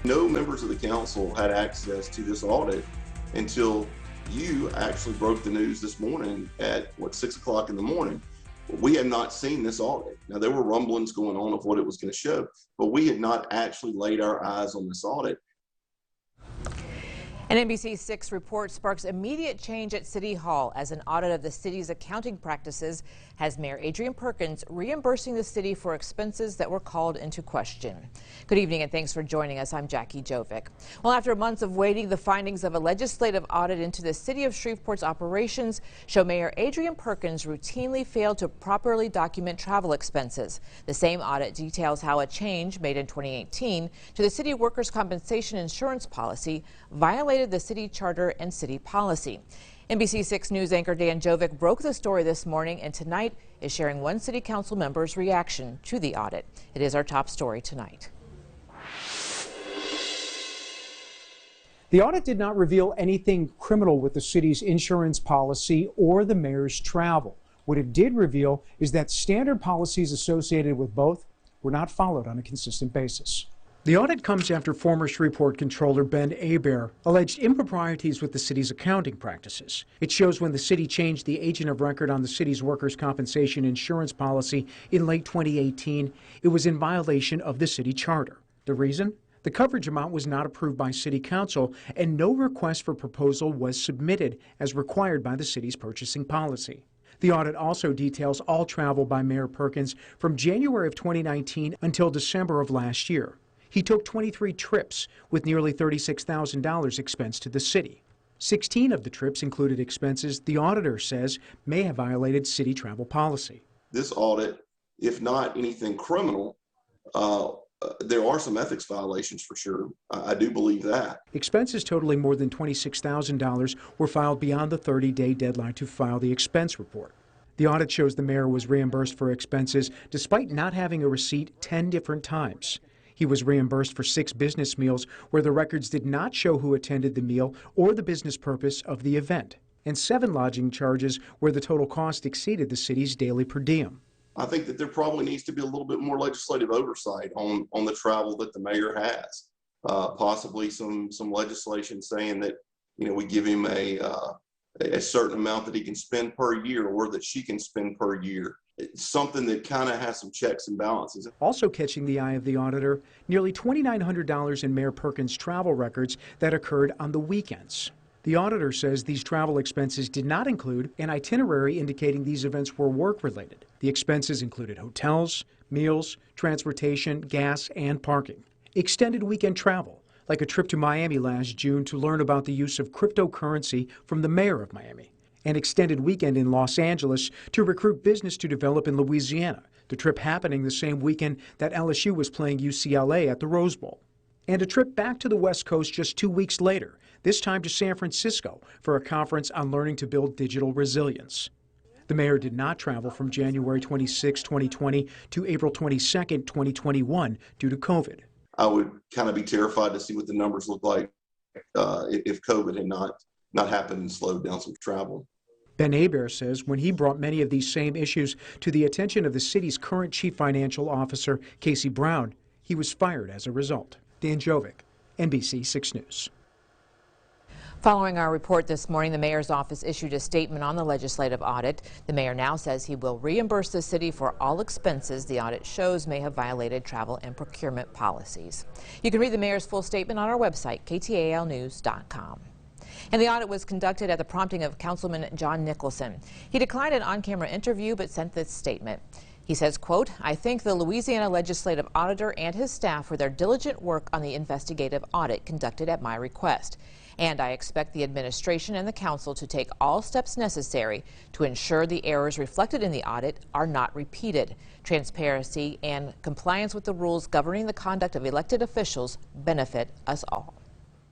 No members of the council had access to this audit until you actually broke the news this morning at 6 o'clock in the morning. We had not seen this audit. Now, there were rumblings going on of what it was going to show, but we had not actually laid our eyes on this audit. An NBC6 report sparks immediate change at City Hall as an audit of the city's accounting practices has Mayor Adrian Perkins reimbursing the city for expenses that were called into question. Good evening and thanks for joining us. I'm Jackie Jovic. Well, after months of waiting, the findings of a legislative audit into the city of Shreveport's operations show Mayor Adrian Perkins routinely failed to properly document travel expenses. The same audit details how a change made in 2018 to the city workers' compensation insurance policy violated the city charter and city policy. NBC6 News anchor Dan Jovic broke the story this morning and tonight is sharing one city council member's reaction to the audit. It is our top story tonight. The audit did not reveal anything criminal with the city's insurance policy or the mayor's travel. What it did reveal is that standard policies associated with both were not followed on a consistent basis. The audit comes after former Shreveport Controller Ben Hebert alleged improprieties with the city's accounting practices. It shows when the city changed the agent of record on the city's workers' compensation insurance policy in late 2018, it was in violation of the city charter. The reason? The coverage amount was not approved by City Council and no request for proposal was submitted as required by the city's purchasing policy. The audit also details all travel by Mayor Perkins from January of 2019 until December of last year. He took 23 trips with nearly $36,000 expensed to the city. 16 of the trips included expenses the auditor says may have violated city travel policy. This audit, if not anything criminal, there are some ethics violations for sure. I do believe that. Expenses totaling more than $26,000 were filed beyond the 30-day deadline to file the expense report. The audit shows the mayor was reimbursed for expenses despite not having a receipt 10 different times. He was reimbursed for 6 business meals where the records did not show who attended the meal or the business purpose of the event, and 7 lodging charges where the total cost exceeded the city's daily per diem. I think that there probably needs to be a little bit more legislative oversight on the travel that the mayor has. Possibly some legislation saying that, we give him a certain amount that he can spend per year or that she can spend per year. It's something that kind of has some checks and balances. Also catching the eye of the auditor, nearly $2,900 in Mayor Perkins' travel records that occurred on the weekends. The auditor says these travel expenses did not include an itinerary indicating these events were work-related. The expenses included hotels, meals, transportation, gas, and parking. Extended weekend travel, like a trip to Miami last June to learn about the use of cryptocurrency from the mayor of Miami. An extended weekend in Los Angeles to recruit business to develop in Louisiana, the trip happening the same weekend that LSU was playing UCLA at the Rose Bowl. And a trip back to the West Coast just 2 weeks later, this time to San Francisco for a conference on learning to build digital resilience. The mayor did not travel from January 26, 2020 to April 22, 2021 due to COVID. I would kind of be terrified to see what the numbers look like if COVID had not happened and slowed down some travel. Ben Hebert says when he brought many of these same issues to the attention of the city's current chief financial officer, Casey Brown, he was fired as a result. Dan Jovic, NBC6 News. Following our report this morning, the mayor's office issued a statement on the legislative audit. The mayor now says he will reimburse the city for all expenses the audit shows may have violated travel and procurement policies. You can read the mayor's full statement on our website, KTALnews.com. And the audit was conducted at the prompting of Councilman John Nicholson. He declined an on-camera interview but sent this statement. He says, quote, "I thank the Louisiana Legislative Auditor and his staff for their diligent work on the investigative audit conducted at my request. And I expect the administration and the council to take all steps necessary to ensure the errors reflected in the audit are not repeated. Transparency and compliance with the rules governing the conduct of elected officials benefit us all."